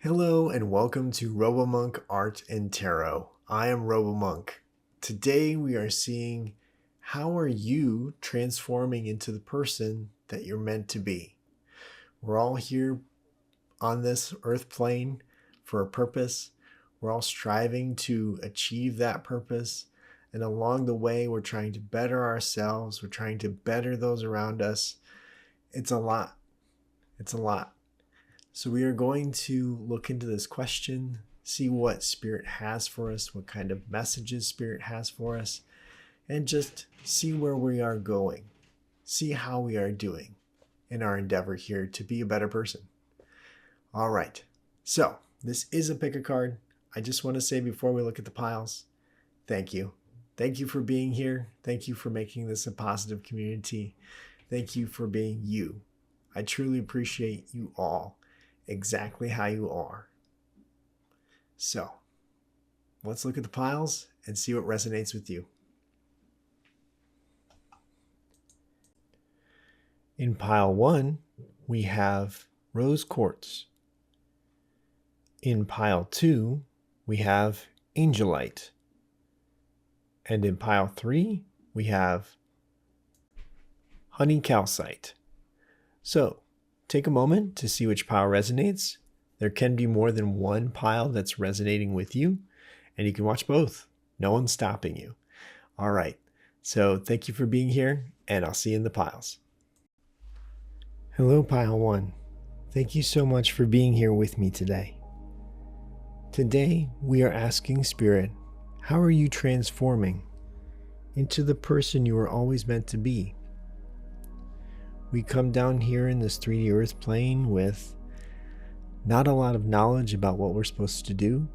Hello and welcome to RoboMonk Art and Tarot. I am RoboMonk. Today we are seeing how are you transforming into the person that you're meant to be. We're all here on this earth plane for a purpose. We're all striving to achieve that purpose. And along the way, we're trying to better ourselves. We're trying to better those around us. It's a lot. It's a lot. So we are going to look into this question, see what Spirit has for us, what kind of messages Spirit has for us, and just see where we are going, see how we are doing in our endeavor here to be a better person. All right, so this is a pick a card. I just want to say before we look at the piles, thank you. Thank you for being here. Thank you for making this a positive community. Thank you for being you. I truly appreciate you all. Exactly how you are. So let's look at the piles and see what resonates with you. In pile 1, we have rose quartz. In pile 2, we have angelite. And in pile 3, we have honey calcite. So take a moment to see which pile resonates. There can be more than one pile that's resonating with you, and you can watch both. No one's stopping you. All right, so thank you for being here, and I'll see you in the piles. Hello, pile 1. Thank you so much for being here with me today. Today, we are asking Spirit, how are you transforming into the person you were always meant to be? We come down here in this 3D Earth plane with not a lot of knowledge about what we're supposed to do.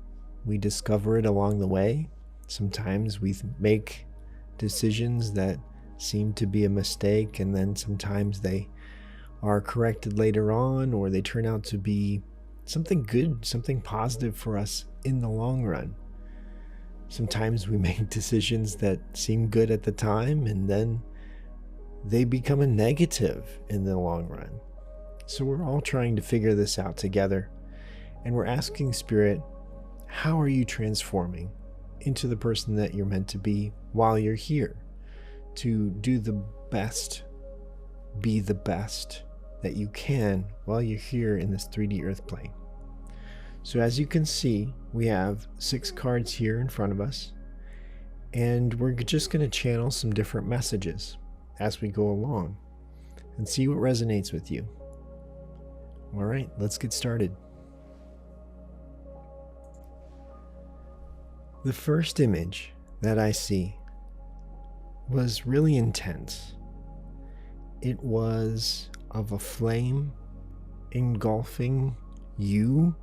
We discover it along the way. Sometimes we make decisions that seem to be a mistake, and then sometimes they are corrected later on, or they turn out to be something good, something positive for us in the long run. Sometimes we make decisions that seem good at the time, and then they become a negative in the long run. So we're all trying to figure this out together. And we're asking Spirit, how are you transforming into the person that you're meant to be while you're here? To do the best, be the best that you can while you're here in this 3D Earth plane. So as you can see, we have 6 cards here in front of us. And we're just going to channel some different messages as we go along and see what resonates with you. All right, let's get started. The first image that I see was really intense. It was of a flame engulfing you,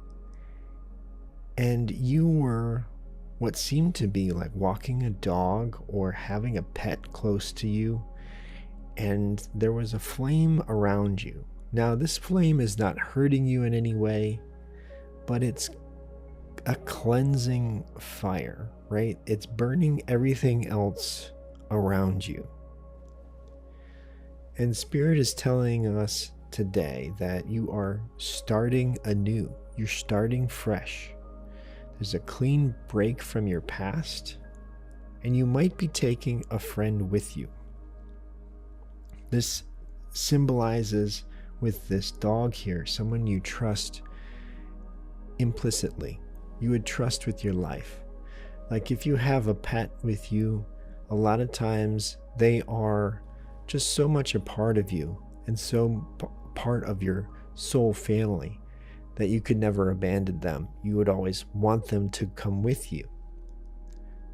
and you were what seemed to be like walking a dog or having a pet close to you. And there was a flame around you. Now, this flame is not hurting you in any way, but it's a cleansing fire, right? It's burning everything else around you. And Spirit is telling us today that you are starting anew. You're starting fresh. There's a clean break from your past, and you might be taking a friend with you. This symbolizes with this dog here, someone you trust implicitly. You would trust with your life. Like if you have a pet with you, a lot of times they are just so much a part of you and so part of your soul family that you could never abandon them. You would always want them to come with you.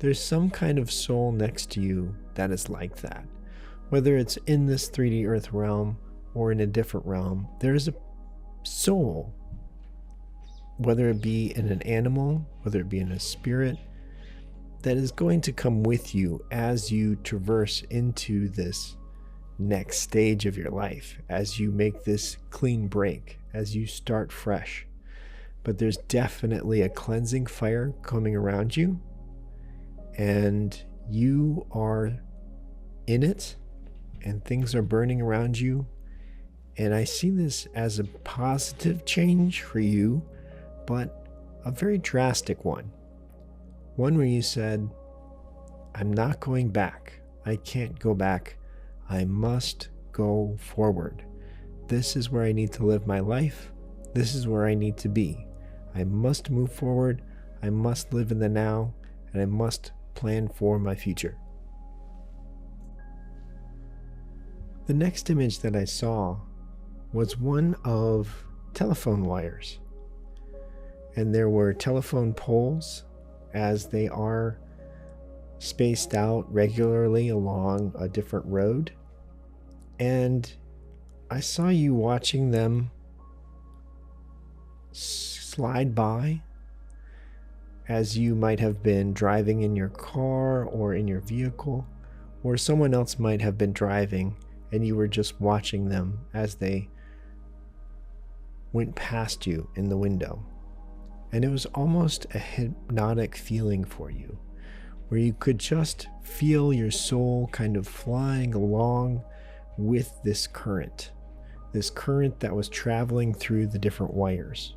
There's some kind of soul next to you that is like that. Whether it's in this 3D Earth realm or in a different realm, there's a soul, whether it be in an animal, whether it be in a spirit, that is going to come with you as you traverse into this next stage of your life, as you make this clean break, as you start fresh. But there's definitely a cleansing fire coming around you, and you are in it. And things are burning around you. And I see this as a positive change for you, but a very drastic one. One where you said, I'm not going back. I can't go back. I must go forward. This is where I need to live my life. This is where I need to be. I must move forward. I must live in the now, and I must plan for my future. The next image that I saw was one of telephone wires. And there were telephone poles as they are spaced out regularly along a different road. And I saw you watching them slide by as you might have been driving in your car or in your vehicle, or someone else might have been driving and you were just watching them as they went past you in the window. And it was almost a hypnotic feeling for you, where you could just feel your soul kind of flying along with this current that was traveling through the different wires.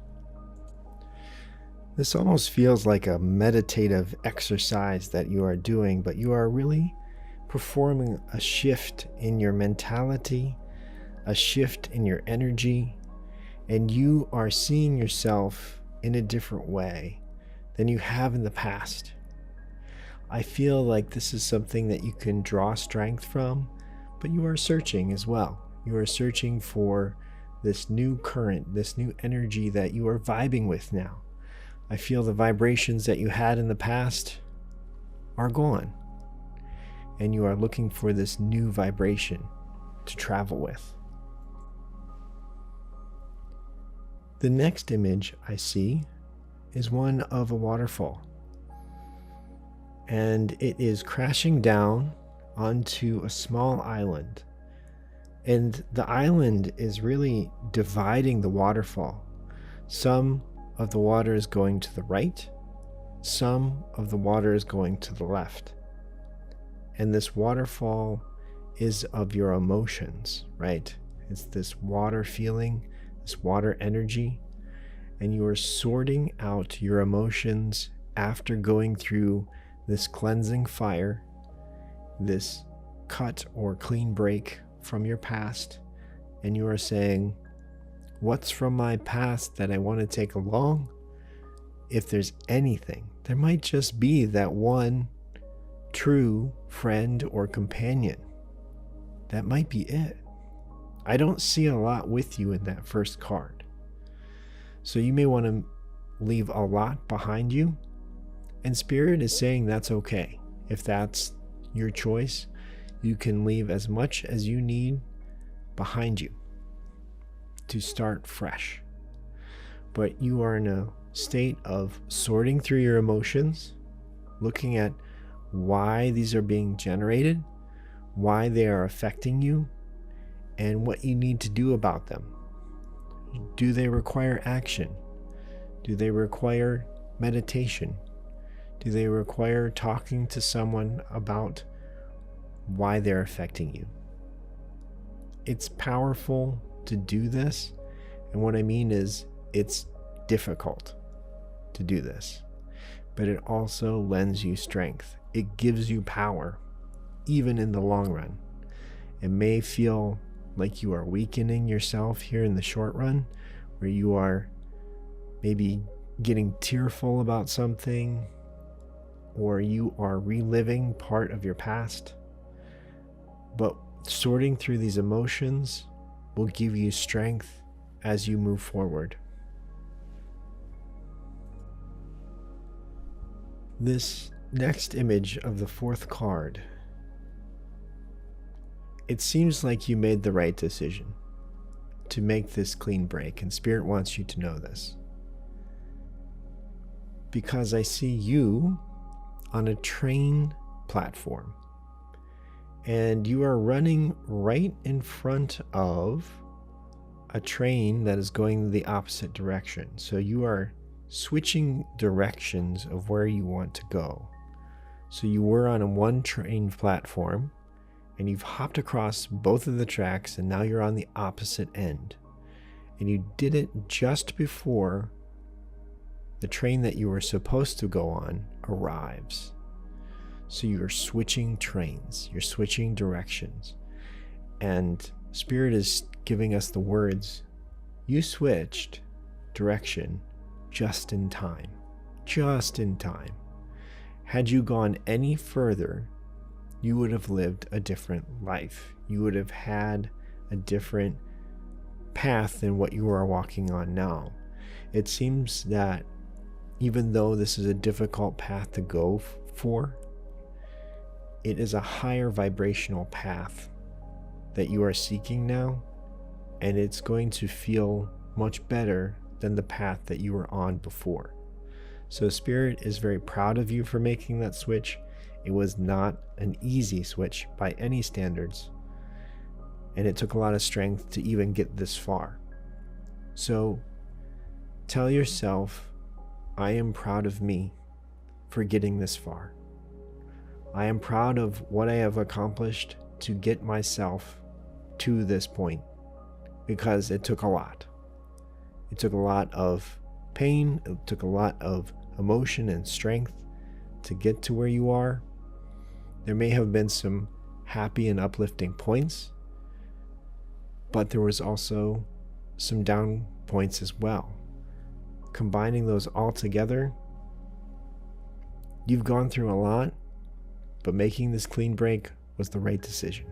This almost feels like a meditative exercise that you are doing, but you are really performing a shift in your mentality, a shift in your energy, and you are seeing yourself in a different way than you have in the past. I feel like this is something that you can draw strength from, but you are searching as well. You are searching for this new current, this new energy that you are vibing with now. I feel the vibrations that you had in the past are gone, and you are looking for this new vibration to travel with. The next image I see is one of a waterfall, and it is crashing down onto a small island, and the island is really dividing the waterfall. Some of the water is going to the right, some of the water is going to the left, and this waterfall is of your emotions, right? It's this water feeling, this water energy, and you are sorting out your emotions after going through this cleansing fire, this cut or clean break from your past, and you are saying, what's from my past that I want to take along? If there's anything, there might just be that one true friend or companion. That might be it. I don't see a lot with you in that first card. So you may want to leave a lot behind you. And Spirit is saying that's okay. If that's your choice, you can leave as much as you need behind you to start fresh. But you are in a state of sorting through your emotions, looking at why these are being generated, why they are affecting you, and what you need to do about them. Do they require action? Do they require meditation? Do they require talking to someone about why they're affecting you? It's powerful to do this, and what I mean is it's difficult to do this, but it also lends you strength. It gives you power, even in the long run. It may feel like you are weakening yourself here in the short run, where you are maybe getting tearful about something, or you are reliving part of your past. But sorting through these emotions will give you strength as you move forward. This next image of the fourth card, it seems like you made the right decision to make this clean break, and Spirit wants you to know this. Because I see you on a train platform, and you are running right in front of a train that is going the opposite direction. So you are switching directions of where you want to go. So you were on a one train platform, and you've hopped across both of the tracks, and now you're on the opposite end. And you did it just before the train that you were supposed to go on arrives. So you're switching trains, you're switching directions. And Spirit is giving us the words, you switched direction just in time. Just in time. Had you gone any further, you would have lived a different life. You would have had a different path than what you are walking on now. It seems that even though this is a difficult path to go for, it is a higher vibrational path that you are seeking now, and it's going to feel much better than the path that you were on before. So Spirit is very proud of you for making that switch. It was not an easy switch by any standards, and it took a lot of strength to even get this far. So tell yourself, I am proud of me for getting this far. I am proud of what I have accomplished to get myself to this point, because it took a lot. It took a lot of pain, it took a lot of emotion and strength to get to where you are. There may have been some happy and uplifting points, but there was also some down points as well. Combining those all together, you've gone through a lot, but making this clean break was the right decision.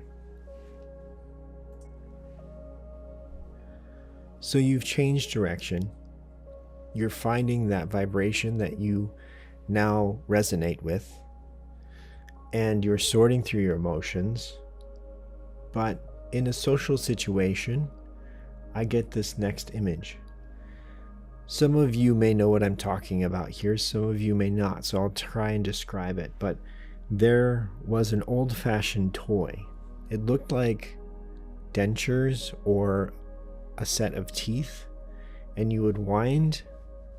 So you've changed direction. You're finding that vibration that you now resonate with, and you're sorting through your emotions. But in a social situation, I get this next image. Some of you may know what I'm talking about here, some of you may not, so I'll try and describe it. But there was an old-fashioned toy. It looked like dentures or a set of teeth, and you would wind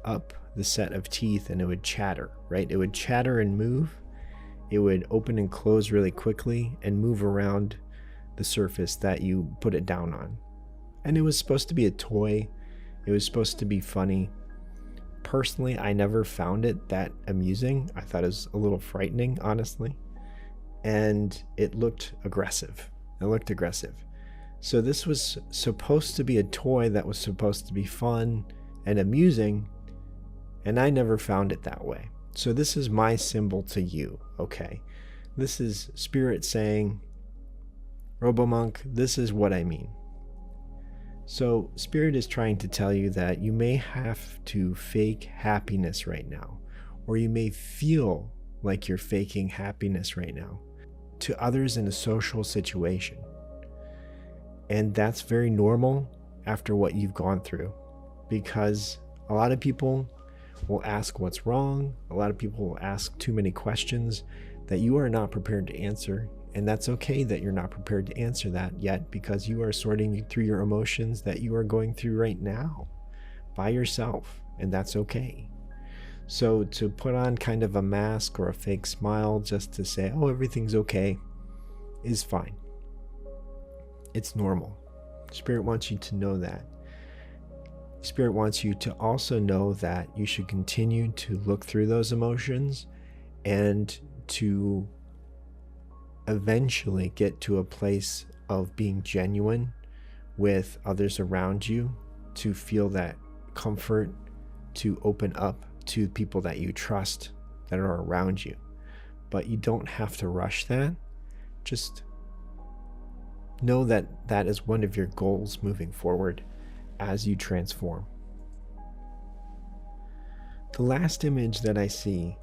up the set of teeth and it would chatter, right? It would chatter and move. It would open and close really quickly and move around the surface that you put it down on. And it was supposed to be a toy. It was supposed to be funny. Personally, I never found it that amusing. I thought it was a little frightening, honestly. And it looked aggressive. So this was supposed to be a toy that was supposed to be fun and amusing, and I never found it that way. So this is my symbol to you, okay? This is Spirit saying, RoboMonk, this is what I mean. So Spirit is trying to tell you that you may have to fake happiness right now, or you may feel like you're faking happiness right now to others in a social situation. And that's very normal after what you've gone through, because a lot of people will ask what's wrong. A lot of people will ask too many questions that you are not prepared to answer. And that's okay that you're not prepared to answer that yet, because you are sorting through your emotions that you are going through right now by yourself, and that's okay. So to put on kind of a mask or a fake smile just to say, oh, everything's okay, is fine. It's normal. Spirit wants you to know that. Spirit wants you to also know that you should continue to look through those emotions and to eventually get to a place of being genuine with others around you, to feel that comfort, to open up to people that you trust that are around you. But you don't have to rush that. Just know that that is one of your goals moving forward as you transform. The last image that I see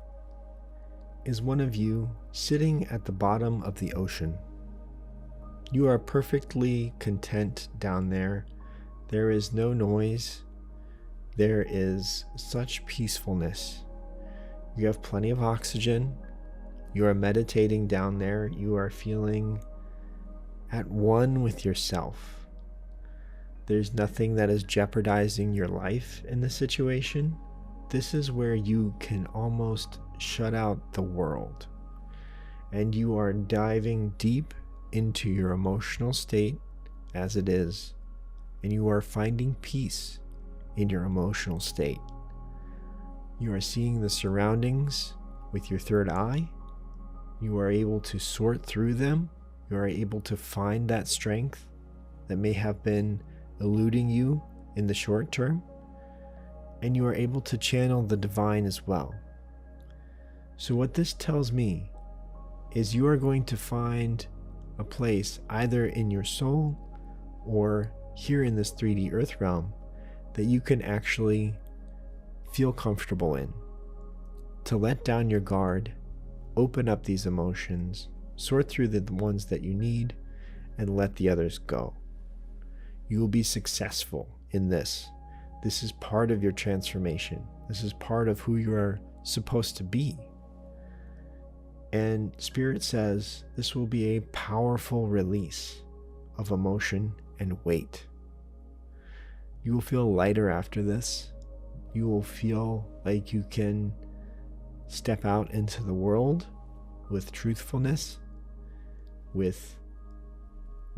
is one of you sitting at the bottom of the ocean. You are perfectly content down there. There is no noise. There is such peacefulness. You have plenty of oxygen. You are meditating down there. You are feeling at one with yourself. There's nothing that is jeopardizing your life in this situation. This is where you can almost shut out the world, and you are diving deep into your emotional state as it is, and you are finding peace in your emotional state. You are seeing the surroundings with your third eye. You are able to sort through them. You are able to find that strength that may have been eluding you in the short term. And you are able to channel the divine as well. So what this tells me is you are going to find a place either in your soul or here in this 3D earth realm that you can actually feel comfortable in, to let down your guard, open up these emotions, sort through the ones that you need, and let the others go. You will be successful in this. This is part of your transformation. This is part of who you are supposed to be. And Spirit says this will be a powerful release of emotion and weight. You will feel lighter after this. You will feel like you can step out into the world with truthfulness, with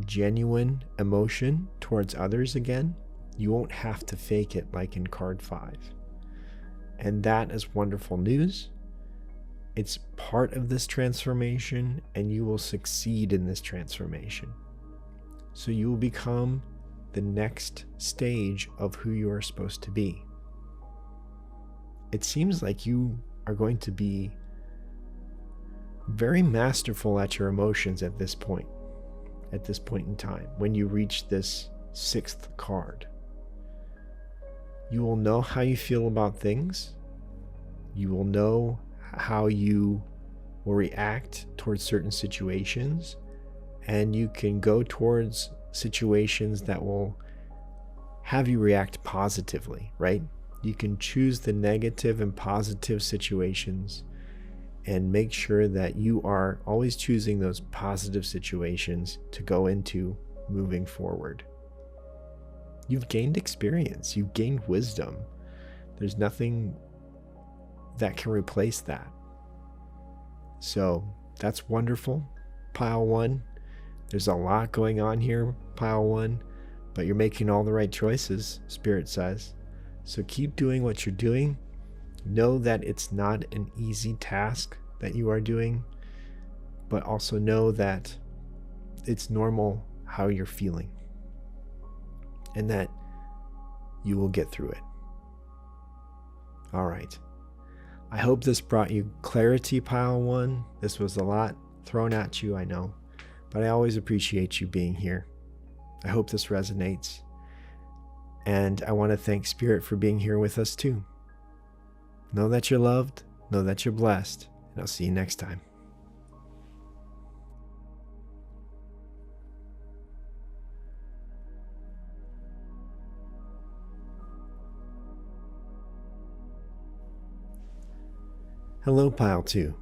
genuine emotion towards others again. You won't have to fake it like in card 5. And that is wonderful news. It's part of this transformation, and you will succeed in this transformation. So you will become the next stage of who you are supposed to be. It seems like you are going to be very masterful at your emotions at this point in time, when you reach this 6th card. You will know how you feel about things. You will know how you will react towards certain situations, and you can go towards situations that will have you react positively, right? You can choose the negative and positive situations and make sure that you are always choosing those positive situations to go into moving forward. You've gained experience, you've gained wisdom. There's nothing that can replace that. So that's wonderful, Pile 1. There's a lot going on here, Pile 1, but you're making all the right choices, Spirit says. So keep doing what you're doing. Know that it's not an easy task that you are doing, but also know that it's normal how you're feeling and that you will get through it. All right. I hope this brought you clarity, Pile 1. This was a lot thrown at you, I know, but I always appreciate you being here. I hope this resonates. And I want to thank Spirit for being here with us too. Know that you're loved, know that you're blessed, and I'll see you next time. Hello, Pile 2.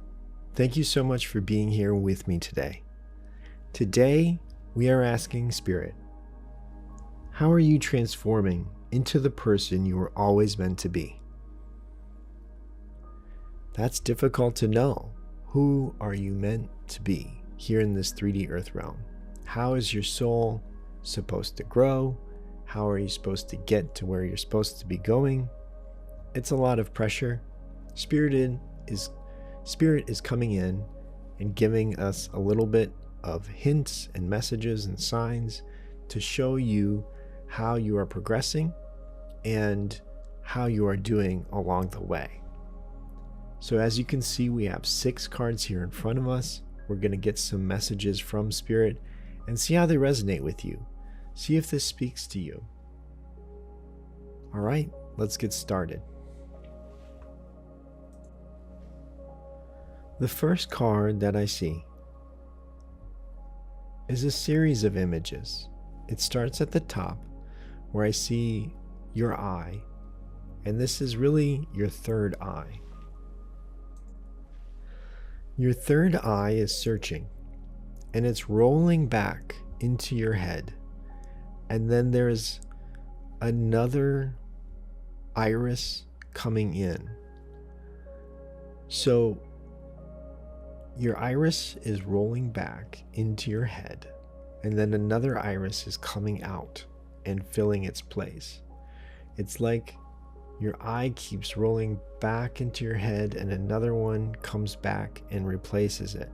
Thank you so much for being here with me today. Today, we are asking Spirit, how are you transforming into the person you were always meant to be? That's difficult to know. Who are you meant to be here in this 3D earth realm? How is your soul supposed to grow? How are you supposed to get to where you're supposed to be going? It's a lot of pressure. Spirit is coming in and giving us a little bit of hints and messages and signs to show you how you are progressing and how you are doing along the way. So as you can see, we have 6 cards here in front of us. We're going to get some messages from Spirit and see how they resonate with you. See if this speaks to you. All right, let's get started. The first card that I see is a series of images. It starts at the top where I see your eye, and this is really your third eye. Your third eye is searching, and it's rolling back into your head, and then there's another iris coming in. So your iris is rolling back into your head, and then another iris is coming out and filling its place. It's like Your eye keeps rolling back into your head, and another one comes back and replaces it.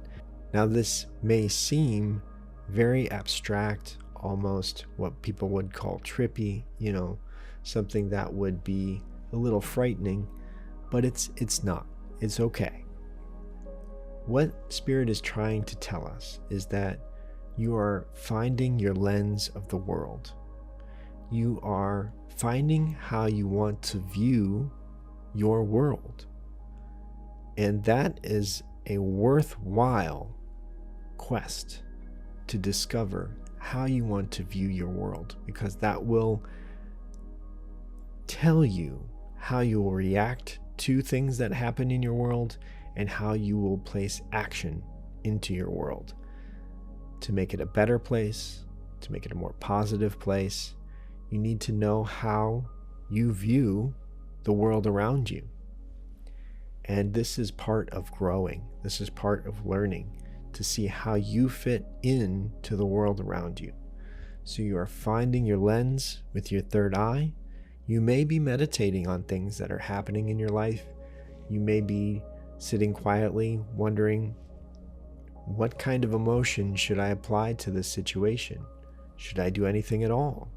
Now, this may seem very abstract, almost what people would call trippy, something that would be a little frightening, but it's not. It's okay. What Spirit is trying to tell us is that you are finding your lens of the world. You are finding how you want to view your world. And that is a worthwhile quest to discover how you want to view your world, because that will tell you how you will react to things that happen in your world and how you will place action into your world to make it a better place, to make it a more positive place. You need to know how you view the world around you. And this is part of growing. This is part of learning to see how you fit into the world around you. So you are finding your lens with your third eye. You may be meditating on things that are happening in your life. You may be sitting quietly wondering, what kind of emotion should I apply to this situation? Should I do anything at all?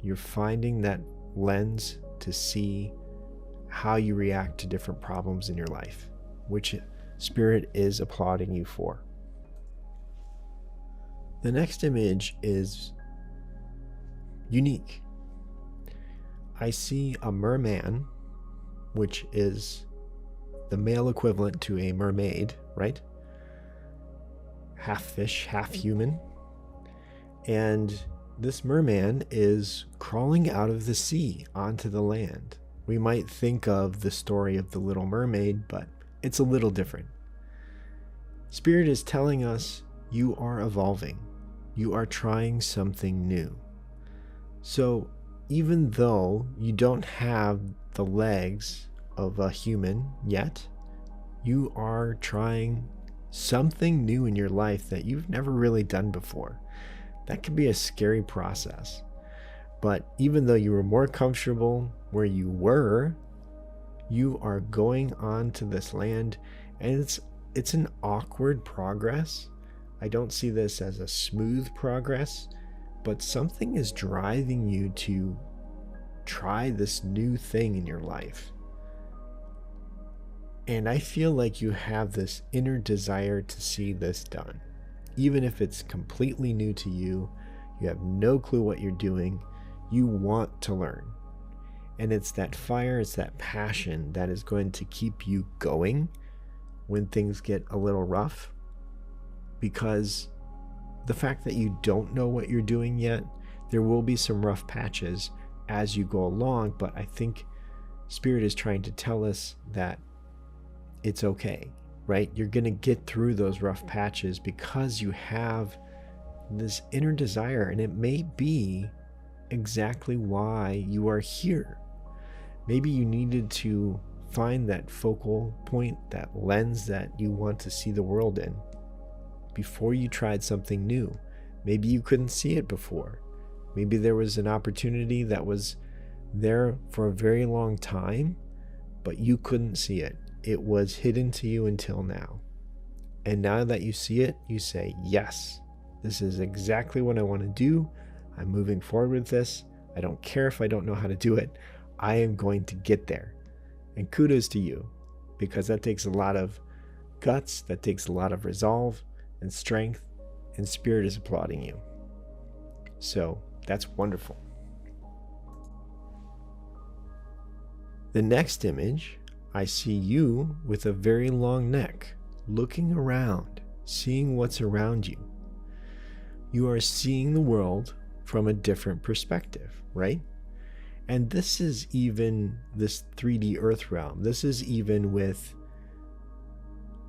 You're finding that lens to see how you react to different problems in your life, which Spirit is applauding you for. The next image is unique. I see a merman, which is the male equivalent to a mermaid, right? Half fish, half human. And this merman is crawling out of the sea onto the land. We might think of the story of the Little Mermaid, but it's a little different. Spirit is telling us you are evolving. You are trying something new. So even though you don't have the legs of a human yet, you are trying something new in your life that you've never really done before. That can be a scary process. But even though you were more comfortable where you were, you are going on to this land, and it's an awkward progress. I don't see this as a smooth progress, but something is driving you to try this new thing in your life. And I feel like you have this inner desire to see this done. Even if it's completely new to you, you have no clue what you're doing, you want to learn. And it's that fire, it's that passion that is going to keep you going when things get a little rough. Because the fact that you don't know what you're doing yet, there will be some rough patches as you go along, but I think Spirit is trying to tell us that it's okay, right? You're going to get through those rough patches because you have this inner desire, and it may be exactly why you are here. Maybe you needed to find that focal point, that lens that you want to see the world in before you tried something new. Maybe you couldn't see it before. Maybe there was an opportunity that was there for a very long time, but you couldn't see it. It was hidden to you until now. And now that you see it, you say, yes, this is exactly what I want to do. I'm moving forward with this. I don't care if I don't know how to do it. I am going to get there. And kudos to you, because that takes a lot of guts, that takes a lot of resolve and strength, and Spirit is applauding you. So that's wonderful. The next image, I see you with a very long neck, looking around, seeing what's around you. You are seeing the world from a different perspective, right? And this is even this 3D Earth realm. This is even with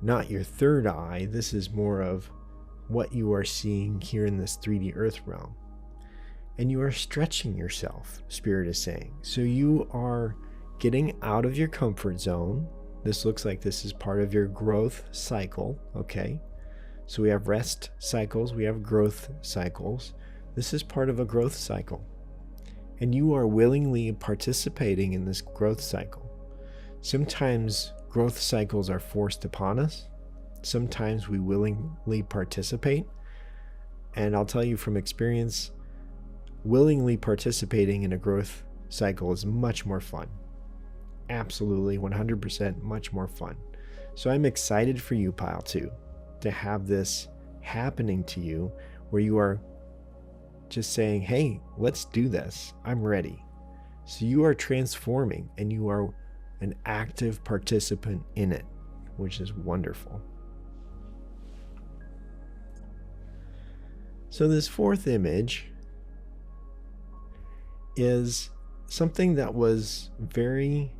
not your third eye. This is more of what you are seeing here in this 3D Earth realm. And you are stretching yourself, Spirit is saying. So you are getting out of your comfort zone. This looks like this is part of your growth cycle, okay? So we have rest cycles, we have growth cycles. This is part of a growth cycle. and you are willingly participating in this growth cycle. Sometimes growth cycles are forced upon us. Sometimes we willingly participate. And I'll tell you from experience, willingly participating in a growth cycle is much more fun. Absolutely, 100% much more fun. So I'm excited for you, Pile 2, to have this happening to you where you are just saying, hey, let's do this. I'm ready. So you are transforming and you are an active participant in it, which is wonderful. So this fourth image is something that was very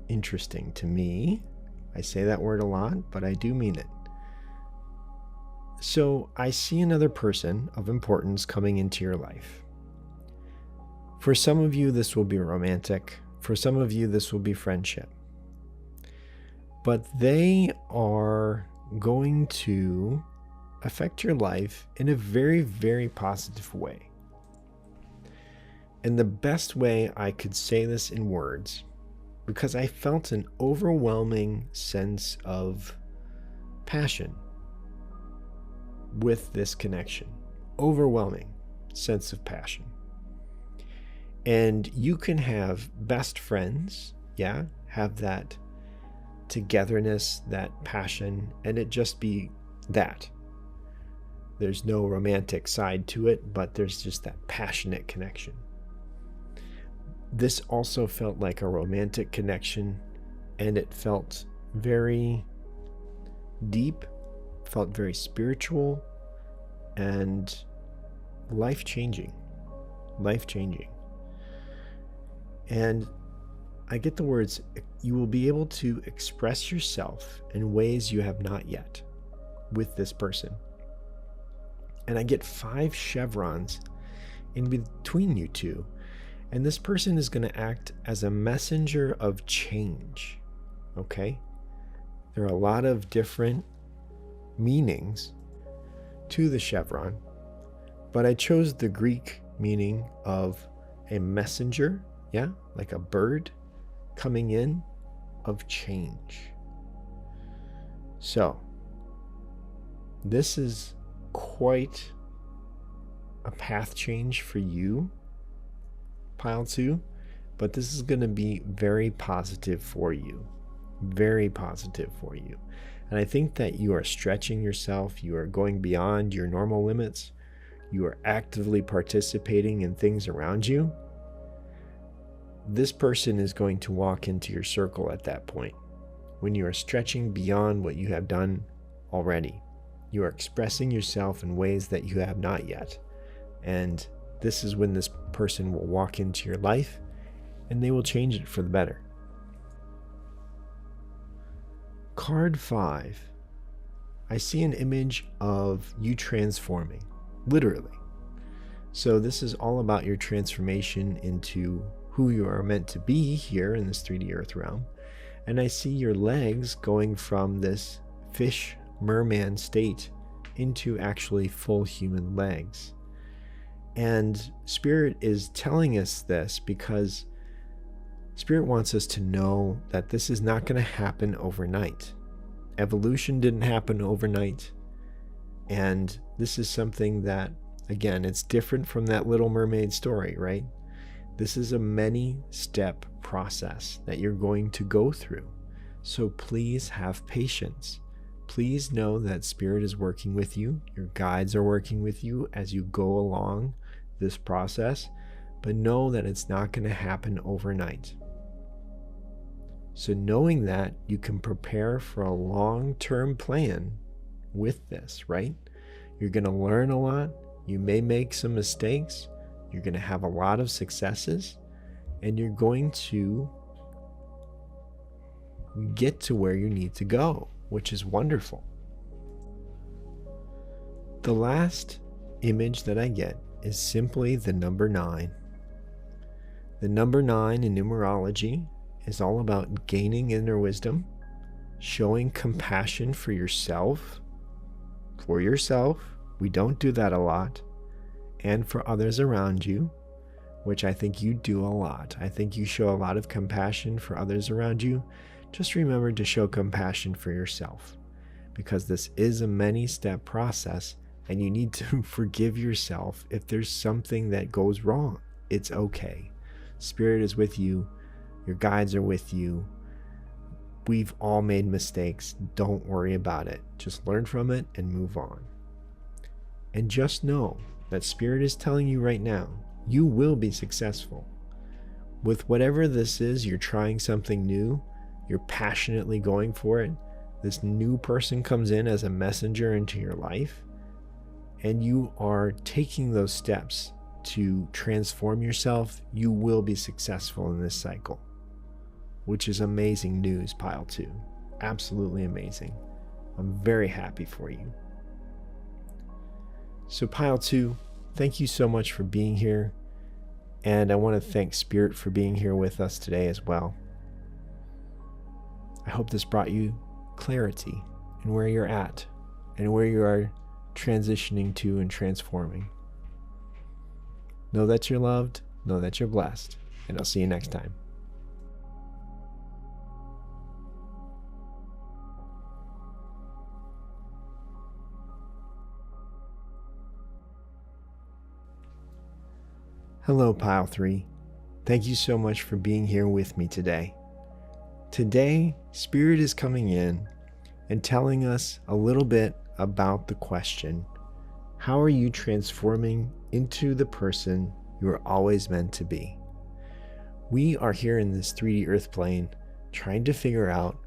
interesting to me. I say that word a lot, but I do mean it. So I see another person of importance coming into your life. For some of you, this will be romantic. For some of you, this will be friendship. But they are going to affect your life in a very, very positive way. And the best way I could say this in words, because I felt an overwhelming sense of passion with this connection. Overwhelming sense of passion. And you can have best friends, have that togetherness, that passion, and it just be that. There's no romantic side to it, but there's just that passionate connection. This also felt like a romantic connection, and it felt very deep, felt very spiritual, and life-changing. Life-changing. And I get the words, you will be able to express yourself in ways you have not yet with this person. And I get 5 chevrons in between you two. And this person is going to act as a messenger of change. Okay? There are a lot of different meanings to the chevron, but I chose the Greek meaning of a messenger, like a bird coming in of change. So, this is quite a path change for you, Pile 2, but this is going to be very positive for you. Very positive for you. And I think that you are stretching yourself, you are going beyond your normal limits, you are actively participating in things around you. This person is going to walk into your circle at that point, when you are stretching beyond what you have done already. You are expressing yourself in ways that you have not yet. And this is when this person will walk into your life and they will change it for the better. Card 5. I see an image of you transforming, literally. So this is all about your transformation into who you are meant to be here in this 3D Earth realm. And I see your legs going from this fish merman state into actually full human legs. And Spirit is telling us this because Spirit wants us to know that this is not going to happen overnight. Evolution didn't happen overnight. And this is something that, again, it's different from that Little Mermaid story, right? This is a many-step process that you're going to go through. So please have patience. Please know that Spirit is working with you. Your guides are working with you as you go along this process, but know that it's not going to happen overnight. So knowing that, you can prepare for a long-term plan with this, right? You're going to learn a lot. You may make some mistakes. You're going to have a lot of successes, and you're going to get to where you need to go, which is wonderful. The last image that I get is simply the number 9. The number 9 in numerology is all about gaining inner wisdom, showing compassion for yourself. We don't do that a lot. And for others around you. which I think you do a lot. I think you show a lot of compassion for others around you. Just remember to show compassion for yourself, because this is a many-step process and you need to forgive yourself if there's something that goes wrong. It's okay. Spirit is with you. Your guides are with you. We've all made mistakes. Don't worry about it. Just learn from it and move on. And just know that Spirit is telling you right now, you will be successful. With whatever this is, you're trying something new, you're passionately going for it, this new person comes in as a messenger into your life, and you are taking those steps to transform yourself, you will be successful in this cycle. Which is amazing news, Pile 2. Absolutely amazing. I'm very happy for you. So Pile 2, thank you so much for being here. And I want to thank Spirit for being here with us today as well. I hope this brought you clarity in where you're at and where you are transitioning to and transforming. Know that you're loved, know that you're blessed, and I'll see you next time. Hello, Pile 3. Thank you so much for being here with me today. Today, Spirit is coming in and telling us a little bit about the question, how are you transforming into the person you are always meant to be? We are here in this 3D Earth plane trying to figure out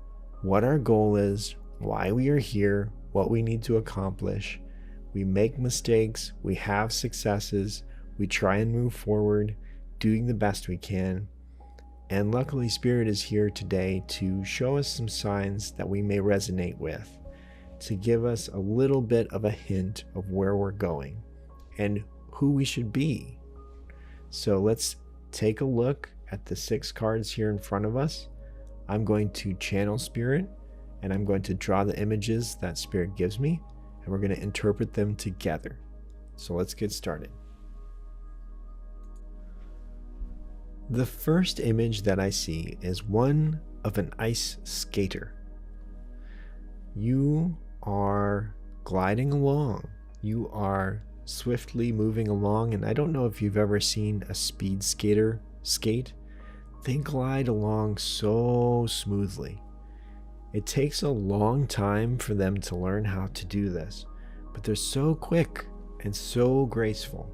what our goal is, why we are here, what we need to accomplish. We make mistakes, we have successes, we try and move forward, doing the best we can. And luckily, Spirit is here today to show us some signs that we may resonate with, to give us a little bit of a hint of where we're going and who we should be. So let's take a look at the 6 cards here in front of us. I'm going to channel Spirit, and I'm going to draw the images that Spirit gives me, and we're going to interpret them together. So let's get started. The first image that I see is one of an ice skater. You are gliding along. You are swiftly moving along, and I don't know if you've ever seen a speed skater skate. They glide along so smoothly. It takes a long time for them to learn how to do this, but they're so quick and so graceful.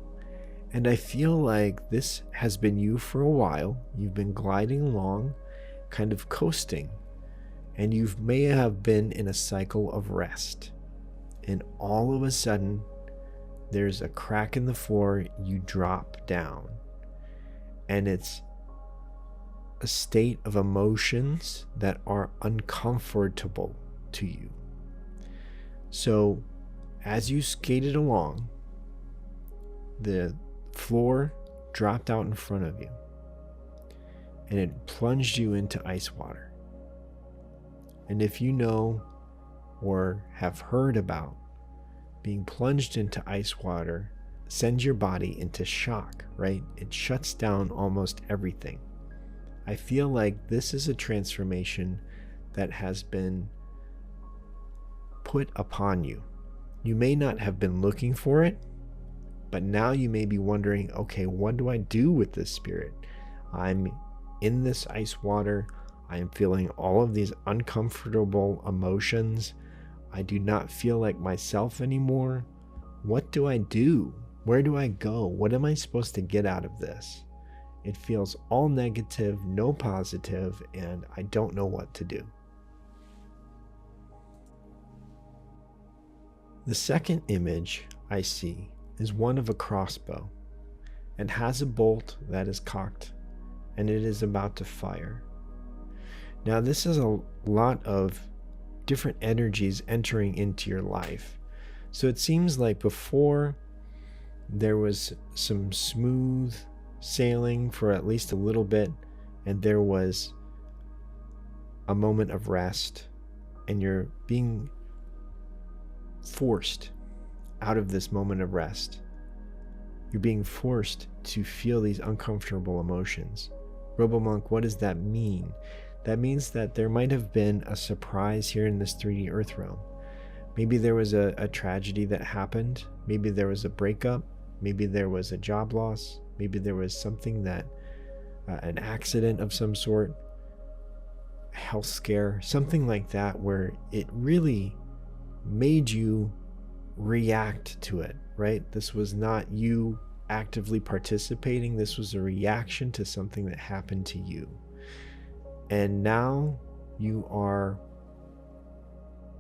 And I feel like this has been you for a while. You've been gliding along, kind of coasting, and you may have been in a cycle of rest. And all of a sudden, there's a crack in the floor, you drop down. And it's a state of emotions that are uncomfortable to you. So, as you skated along, the floor dropped out in front of you and it plunged you into ice water. And if you know or have heard about being plunged into ice water, sends your body into shock, right? It shuts down almost everything. I feel like this is a transformation that has been put upon you. You may not have been looking for it, but now you may be wondering, okay, what do I do with this Spirit? I'm in this ice water. I am feeling all of these uncomfortable emotions. I do not feel like myself anymore. What do I do? Where do I go? What am I supposed to get out of this? It feels all negative, no positive, and I don't know what to do. The second image I see is one of a crossbow and has a bolt that is cocked and it is about to fire. Now this is a lot of different energies entering into your life. So it seems like before there was some smooth sailing for at least a little bit, and there was a moment of rest, and you're being forced out of this moment of rest. You're being forced to feel these uncomfortable emotions. RoboMonk, what does that mean? That means that there might have been a surprise here in this 3D Earth realm. Maybe there was a tragedy that happened. Maybe there was a breakup. Maybe there was a job loss. Maybe there was something that, an accident of some sort, a health scare, something like that, where it really made you react to it, right? This was not you actively participating. This was a reaction to something that happened to you. And now you are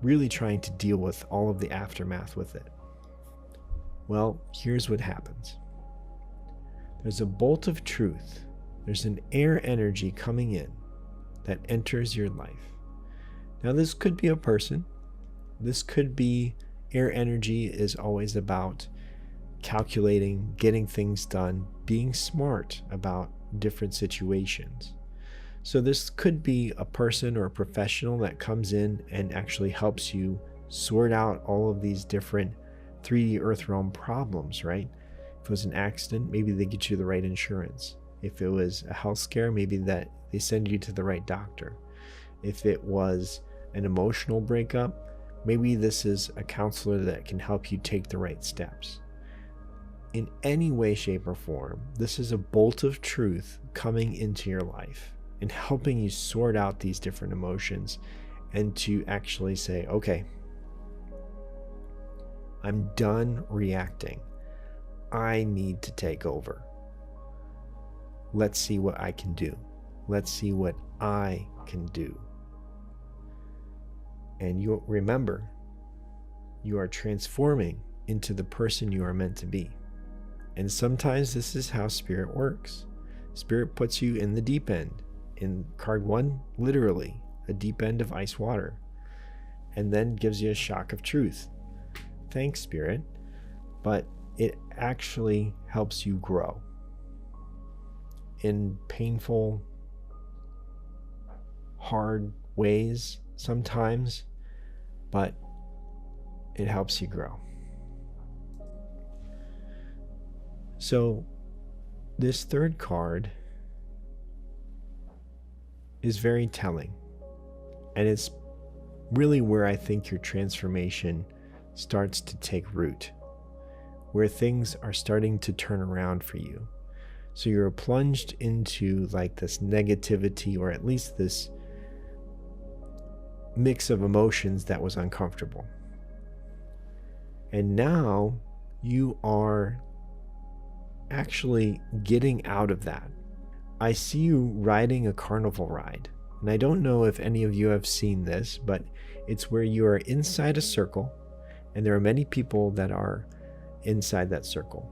really trying to deal with all of the aftermath with it. Well, here's what happens. There's a bolt of truth. There's an air energy coming in that enters your life. Now, this could be a person. This could be air energy is always about calculating, getting things done, being smart about different situations. So this could be a person or a professional that comes in and actually helps you sort out all of these different 3D Earth realm problems, right? If it was an accident, maybe they get you the right insurance. If it was a health scare, maybe that they send you to the right doctor. If it was an emotional breakup, maybe this is a counselor that can help you take the right steps. In any way, shape, or form, this is a bolt of truth coming into your life and helping you sort out these different emotions and to actually say, okay, I'm done reacting. I need to take over. Let's see what I can do. Let's see what I can do. And you remember, you are transforming into the person you are meant to be. And sometimes this is how Spirit works. Spirit puts you in the deep end. In card 1, literally, a deep end of ice water. And then gives you a shock of truth. Thanks, Spirit. But it actually helps you grow. In painful, hard ways sometimes, but it helps you grow. So this third card is very telling, and it's really where I think your transformation starts to take root, where things are starting to turn around for you. So you're plunged into like this negativity, or at least this mix of emotions that was uncomfortable. And now you are actually getting out of that. I see you riding a carnival ride. And I don't know if any of you have seen this, but it's where you are inside a circle, and there are many people that are inside that circle.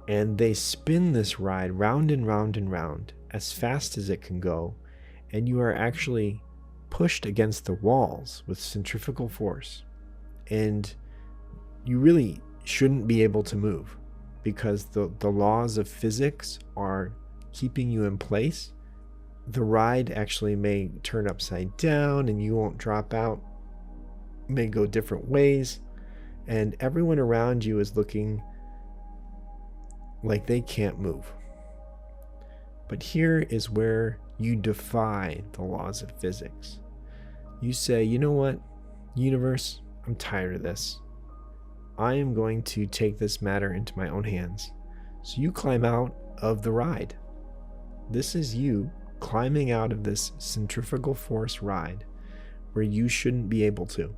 And they spin this ride round and round and round as fast as it can go, and you are actually pushed against the walls with centrifugal force. And you really shouldn't be able to move because the laws of physics are keeping you in place. The ride actually may turn upside down and you won't drop out, may go different ways, and everyone around you is looking like they can't move. But here is where you defy the laws of physics. You say, you know what, universe, I'm tired of this. I am going to take this matter into my own hands. So you climb out of the ride. This is you climbing out of this centrifugal force ride where you shouldn't be able to.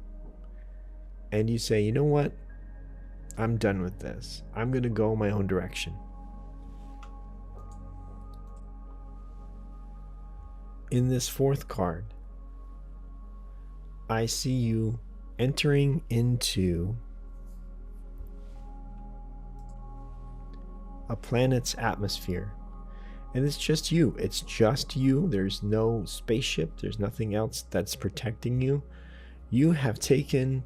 And you say, you know what? I'm done with this. I'm going to go my own direction. In this fourth card, I see you entering into a planet's atmosphere. And it's just you. It's just you. There's no spaceship. There's nothing else that's protecting you. You have taken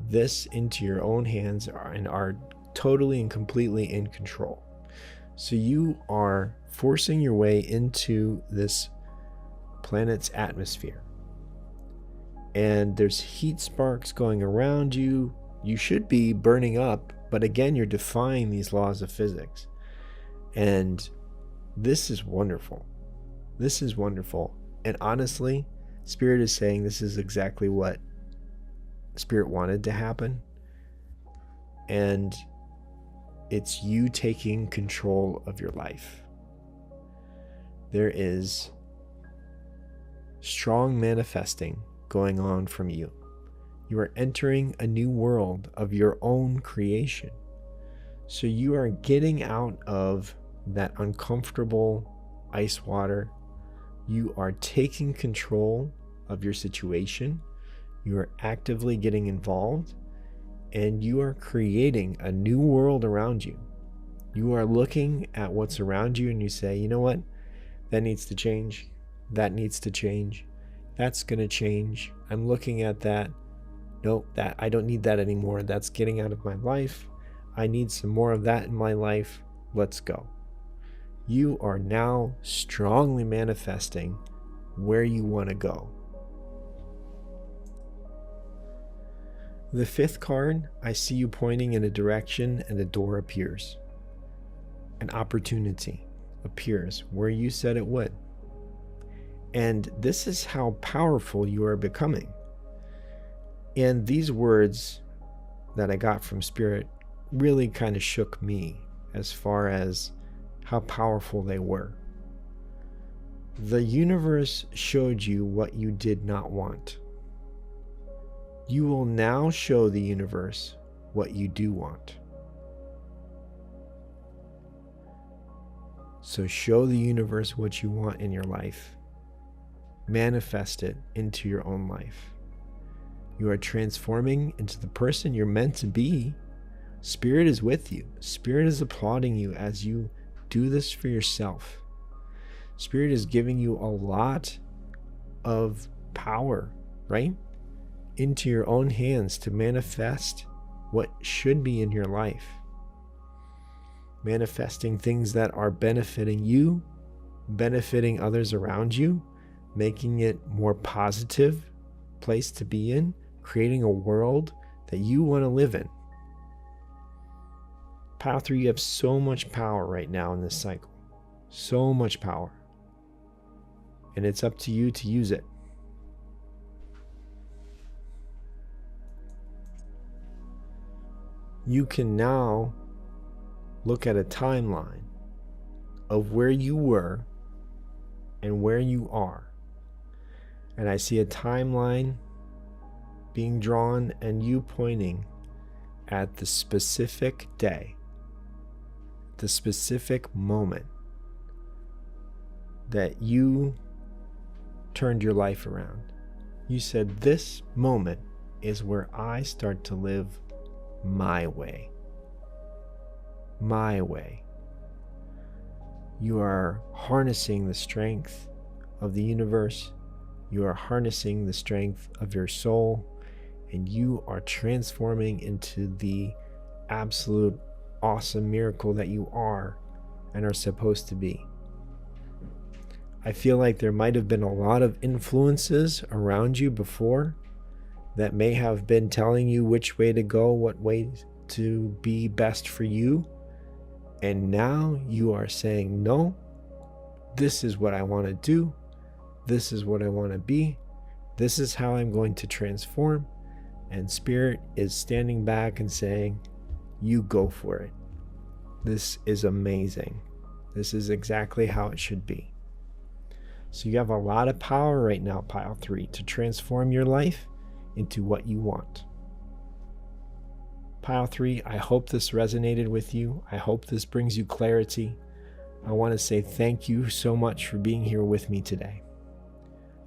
this into your own hands and are totally and completely in control. So you are forcing your way into this planet's atmosphere. And there's heat sparks going around you. You should be burning up, But again, you're defying these laws of physics. And this is wonderful. This is wonderful. And honestly, Spirit is saying this is exactly what Spirit wanted to happen. And it's you taking control of your life. There is strong manifesting going on from you. You are entering a new world of your own creation. So you are getting out of that uncomfortable ice water. You are taking control of your situation. You are actively getting involved, and you are creating a new world around you. You are looking at what's around you and you say, you know what? That needs to change. That needs to change. That's going to change. I'm looking at that. Nope, I don't need that anymore. That's getting out of my life. I need some more of that in my life. Let's go. You are now strongly manifesting where you want to go. The fifth card, I see you pointing in a direction and a door appears. An opportunity appears where you said it would. And this is how powerful you are becoming. And these words that I got from Spirit really kind of shook me as far as how powerful they were. The universe showed you what you did not want. You will now show the universe what you do want. So show the universe what you want in your life. Manifest it into your own life. You are transforming into the person you're meant to be. Spirit is with you. Spirit is applauding you as you do this for yourself. Spirit is giving you a lot of power, right? Into your own hands to manifest what should be in your life. Manifesting things that are benefiting you, benefiting others around you, making it more positive place to be in, creating a world that you want to live in. Pile 3, you have so much power right now in this cycle. So much power. And it's up to you to use it. You can now look at a timeline of where you were and where you are. And I see a timeline being drawn and you pointing at the specific day, the specific moment that you turned your life around. You said, this moment is where I start to live my way. My way. You are harnessing the strength of the universe. You are harnessing the strength of your soul, and you are transforming into the absolute awesome miracle that you are and are supposed to be. I feel like there might have been a lot of influences around you before that may have been telling you which way to go, what way to be best for you. And now you are saying, no, this is what I want to do. This is what I want to be. This is how I'm going to transform. And Spirit is standing back and saying, you go for it. This is amazing. This is exactly how it should be. So you have a lot of power right now, Pile 3, to transform your life into what you want. Pile 3, I hope this resonated with you. I hope this brings you clarity. I want to say thank you so much for being here with me today.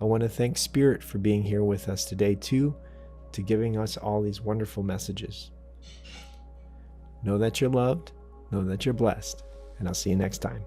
I want to thank Spirit for being here with us today too, to giving us all these wonderful messages. Know that you're loved, know that you're blessed, and I'll see you next time.